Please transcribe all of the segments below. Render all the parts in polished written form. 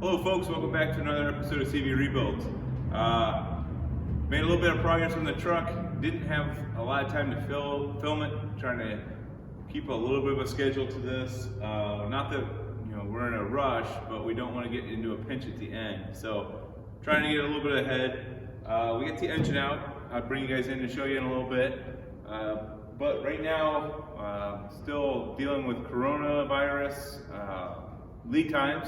Hello folks, welcome back to another episode of CV Rebuilds. Made a little bit of progress on the truck. Didn't have a lot of time to film it. Trying to keep a little bit of a schedule to this. Not that we're in a rush, but we don't want to get into a pinch at the end. So trying to get a little bit ahead. We get the engine out. I'll bring you guys in to show you in a little bit. But right now, still dealing with coronavirus lead times.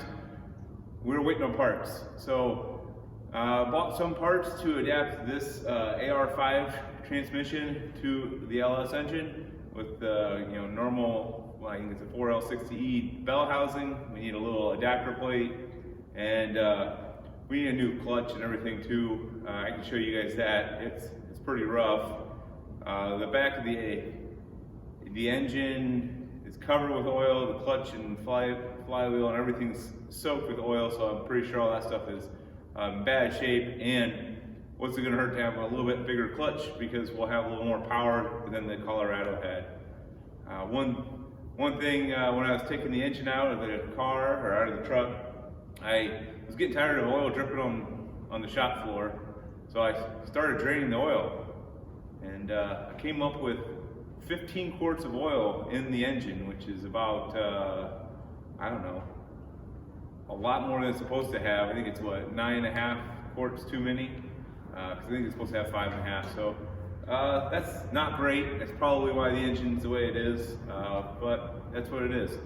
We're waiting on parts. So bought some parts to adapt this AR5 transmission to the LS engine with the normal, I think it's a 4L60E bell housing. We need a little adapter plate, and we need a new clutch and everything too. I can show you guys that. It's pretty rough. The back of the engine is covered with oil. The clutch and flywheel and everything's soaked with oil, so I'm pretty sure all that stuff is in bad shape. And what's it going to hurt to have a little bit bigger clutch, because we'll have a little more power than the Colorado had. One thing, when I was taking the engine out of the car or out of the truck, I was getting tired of oil dripping on the shop floor, so I started draining the oil, and I came up with 15 quarts of oil in the engine, which is about I don't know, a lot more than it's supposed to have. I think it's 9.5 quarts too many, because I think it's supposed to have 5.5. So that's not great. That's probably why the engine's the way it is, but that's what it is.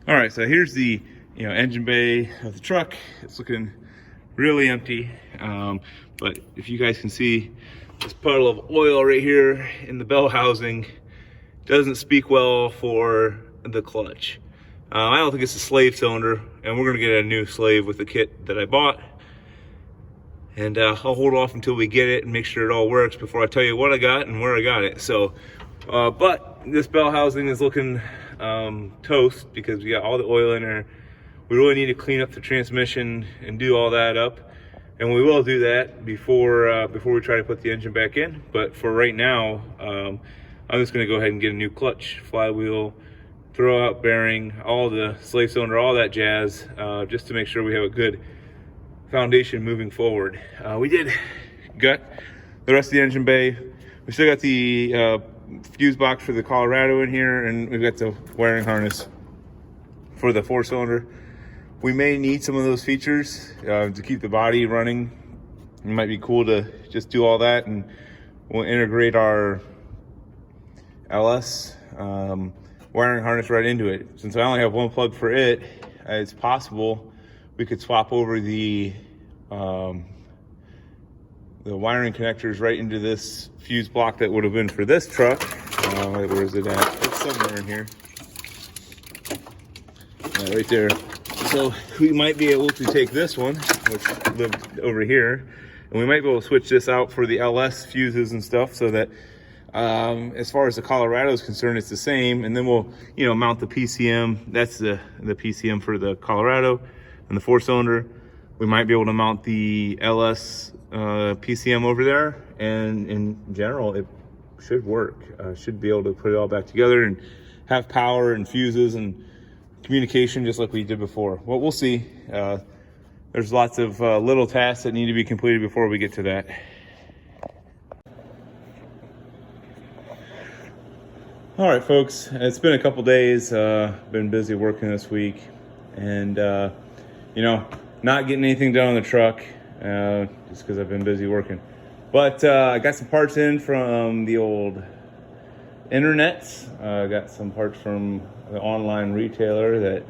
All right, so here's the engine bay of the truck. It's looking really empty, but if you guys can see, this puddle of oil right here in the bell housing doesn't speak well for the clutch. I don't think it's a slave cylinder, and we're gonna get a new slave with the kit that I bought. And I'll hold off until we get it and make sure it all works before I tell you what I got and where I got it. So, but this bell housing is looking toast, because we got all the oil in there. We really need to clean up the transmission and do all that up, and we will do that before we try to put the engine back in. But for right now, I'm just going to go ahead and get a new clutch, flywheel, throw out bearing, all the slave cylinder, all that jazz, just to make sure we have a good foundation moving forward. We did gut the rest of the engine bay. We still got the fuse box for the Colorado in here, and we've got the wiring harness for the 4-cylinder. We may need some of those features to keep the body running. It might be cool to just do all that, and we'll integrate our LS wiring harness right into it. Since I only have one plug for it, it's possible we could swap over the wiring connectors right into this fuse block that would have been for this truck. Where is it at? It's somewhere in here. Yeah, right there. So we might be able to take this one, which lived over here, and we might be able to switch this out for the LS fuses and stuff, so that as far as the Colorado is concerned, it's the same. And then we'll mount the PCM. That's the PCM for the Colorado and the 4-cylinder. We might be able to mount the LS PCM over there, and in general it should work. Should be able to put it all back together and have power and fuses and communication just like we did before. Well, we'll see. There's lots of little tasks that need to be completed before we get to that. All right, folks, it's been a couple days. Been busy working this week, and not getting anything done on the truck, just because I've been busy working. But I got some parts in from the old internet. I got some parts from the online retailer that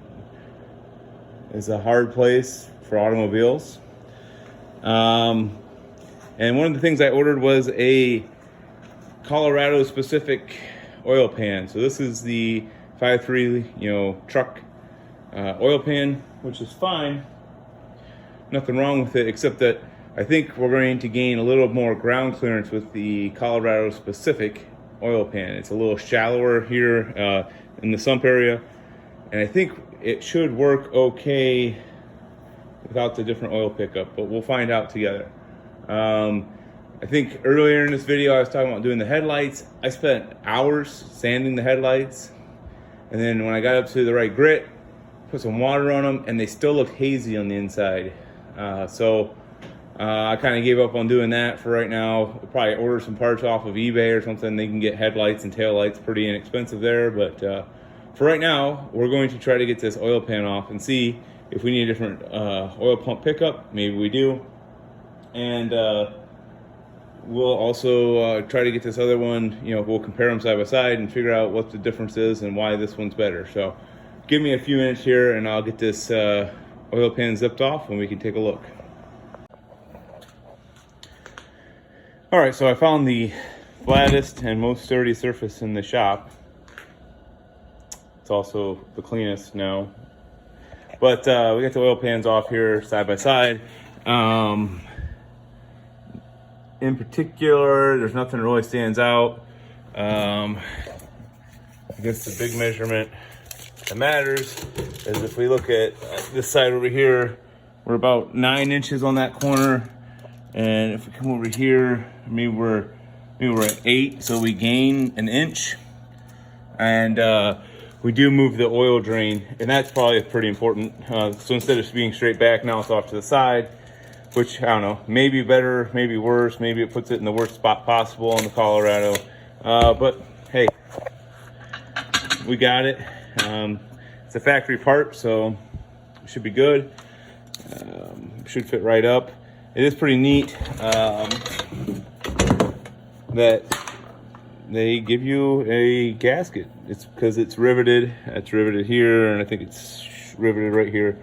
is a hard place for automobiles. And one of the things I ordered was a Colorado specific oil pan. So this is the 5.3, truck oil pan, which is fine. Nothing wrong with it, except that I think we're going to gain a little more ground clearance with the Colorado specific oil pan. It's a little shallower here in the sump area, and I think it should work okay without the different oil pickup, but we'll find out together. I think earlier in this video I was talking about doing the headlights. I spent hours sanding the headlights, and then when I got up to the right grit, put some water on them, and they still look hazy on the inside. So I kind of gave up on doing that for right now. We'll probably order some parts off of eBay or something. They can get headlights and taillights pretty inexpensive there, but for right now, we're going to try to get this oil pan off and see if we need a different oil pump pickup. Maybe we do. And we'll also try to get this other one, we'll compare them side by side and figure out what the difference is and why this one's better. So give me a few minutes here and I'll get this oil pan zipped off and we can take a look. All right, so I found the flattest and most sturdy surface in the shop. It's also the cleanest now. But we got the oil pans off here side by side. In particular, there's nothing that really stands out. I guess the big measurement that matters is if we look at this side over here, we're about 9 inches on that corner. And if we come over here, maybe we're at 8, so we gain an inch. And we do move the oil drain, and that's probably pretty important. So instead of being straight back, now it's off to the side, which I don't know, maybe better, maybe worse, maybe it puts it in the worst spot possible on the Colorado. But hey, we got it. It's a factory part, so it should be good. Should fit right up. It is pretty neat that they give you a gasket. It's because it's riveted. It's riveted here, and I think it's riveted right here.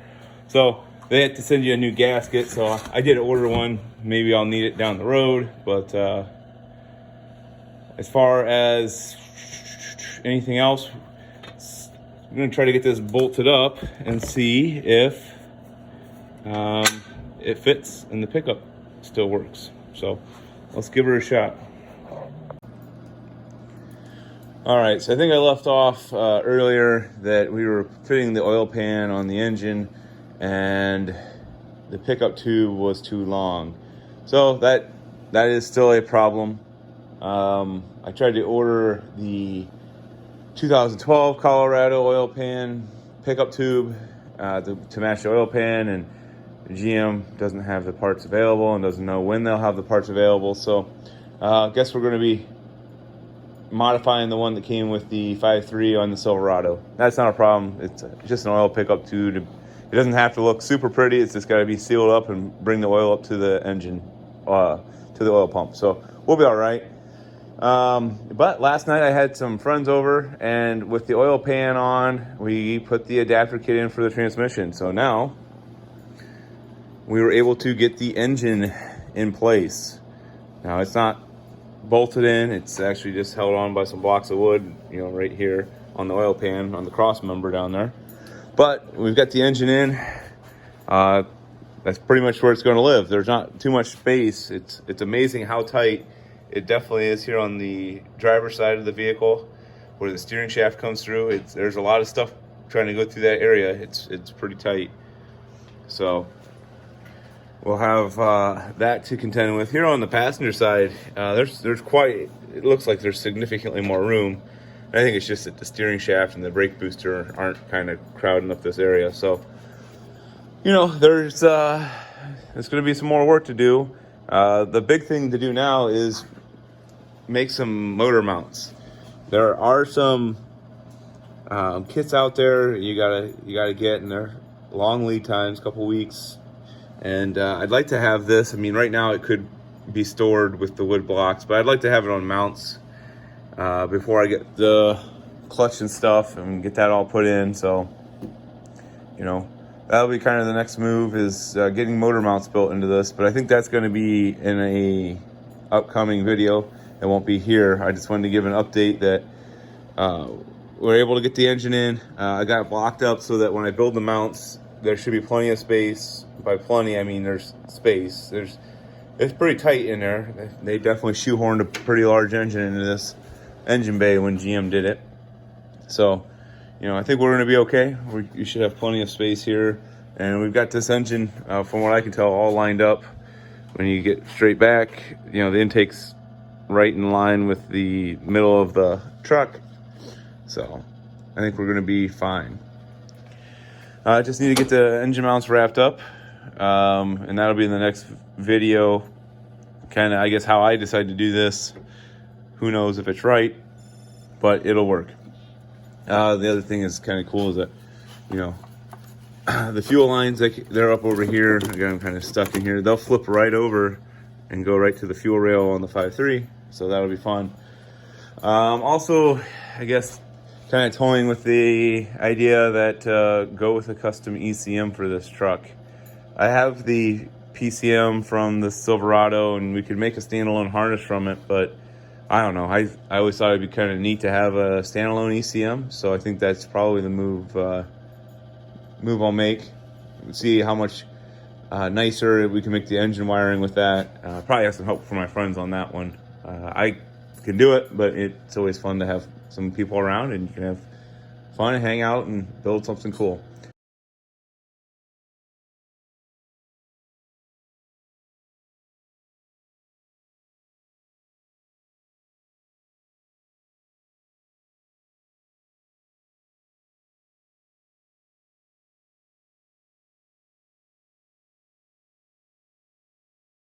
So they had to send you a new gasket. So I did order one. Maybe I'll need it down the road. But as far as anything else, I'm going to try to get this bolted up and see if it fits and the pickup still works. So let's give her a shot. All right, so I think I left off earlier that we were fitting the oil pan on the engine and the pickup tube was too long. So that is still a problem. I tried to order the 2012 Colorado oil pan pickup tube to match the oil pan, and GM doesn't have the parts available and doesn't know when they'll have the parts available. So I guess we're going to be modifying the one that came with the 5.3 on the Silverado. That's not a problem. It's just an oil pickup tube. It doesn't have to look super pretty. It's just got to be sealed up and bring the oil up to the engine, to the oil pump. So we'll be all right. But last night I had some friends over, and with the oil pan on, we put the adapter kit in for the transmission. So now we were able to get the engine in place. Now it's not bolted in, it's actually just held on by some blocks of wood, right here on the oil pan, on the cross member down there. But we've got the engine in. That's pretty much where it's going to live. There's not too much space. It's amazing how tight it definitely is here on the driver's side of the vehicle, where the steering shaft comes through. There's a lot of stuff trying to go through that area. It's pretty tight. So we'll have that to contend with. Here on the passenger side, there's quite, it looks like there's significantly more room. I think it's just that the steering shaft and the brake booster aren't kind of crowding up this area. So, there's going to be some more work to do. The big thing to do now is make some motor mounts. There are some kits out there you gotta get, and they're long lead times, couple weeks. And I'd like to have this. I mean, right now it could be stored with the wood blocks, but I'd like to have it on mounts before I get the clutch and stuff and get that all put in. So, that'll be kind of the next move, is getting motor mounts built into this. But I think that's going to be in a upcoming video. It won't be here. I just wanted to give an update that we're able to get the engine in. I got it blocked up so that when I build the mounts, there should be plenty of space. By plenty, I mean there's space. It's pretty tight in there. They definitely shoehorned a pretty large engine into this engine bay when GM did it. So, I think we're going to be okay. You should have plenty of space here. And we've got this engine, from what I can tell, all lined up. When you get straight back, the intake's right in line with the middle of the truck. So, I think we're going to be fine. I just need to get the engine mounts wrapped up. And that'll be in the next video. Kind of, I guess, how I decide to do this. Who knows if it's right, but it'll work. The other thing is kind of cool is that, the fuel lines, they're up over here. Again, I'm kind of stuck in here. They'll flip right over and go right to the fuel rail on the 5.3. So that'll be fun. Also, I guess, kind of toying with the idea that go with a custom ECM for this truck. I have the PCM from the Silverado, and we could make a standalone harness from it, but I don't know. I always thought it'd be kind of neat to have a standalone ECM, so I think that's probably the move I'll make. See how much nicer we can make the engine wiring with that. Probably have some help from my friends on that one. I can do it, but it's always fun to have some people around, and you can have fun and hang out and build something cool.